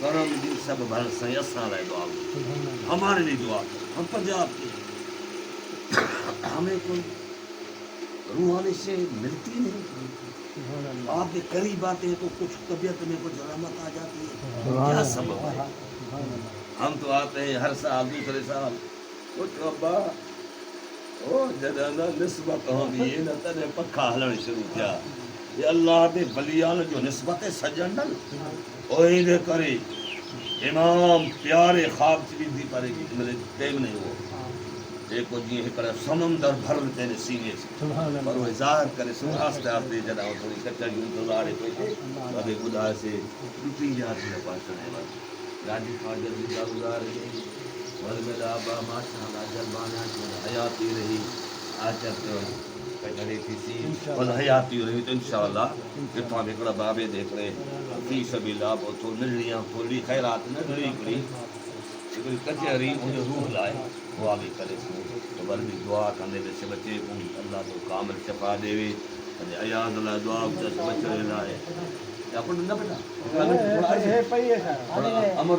کرم دی سب بھر سائیں اساں لائے دعا ہمارے لیے دعا ہم پنجاب کے ہمیں کوئی روحانی سے ملتی نہیں آپ کے قریب آتے ہیں تو کچھ طبیعت میں کچھ رحمت آ جاتی ہے کیا سبب ہے ہم تو آتے ہیں ہر سال دوسرے سال کچھ ابا او جدانا نسبت ہوندی ہے نہ تنے پکھا ہلن شروع کیا یہ اللہ دے بلیان جو نسبت سجنڈل اوہی دے کرے امام پیارے خواب چلی دی پارے گی میرے ٹائم نہیں ہو ایک جی ہکڑا سمندر بھر تیرے سینے سے پر وہ ظاہر کرے سو آستے آستے جدا وہ تھوڑی کچا جو گزارے کوئی ابے خدا سے ٹوٹی جاتی ہے پاسنے والی راجی خواجہ زندہ گزار گئی ول میرا ابا ماشاءاللہ جلوانا حیاتی رہی آچر تو کچڑی تھی سی ول حیاتی رہی تو انشاءاللہ کتنا بکڑا بابے دیکھ رہے فی سبیل اللہ وہ تو ملڑیاں کھولی خیرات نہ ڈری کری کوئی کچہری انہیں روح لائے دعا بھی کرے سو تو بل بھی دعا کرنے سے بچے کو اللہ تو کامل شفا دے وے ایاز اللہ دعا سے بچے لائے اپن نہ بیٹا امر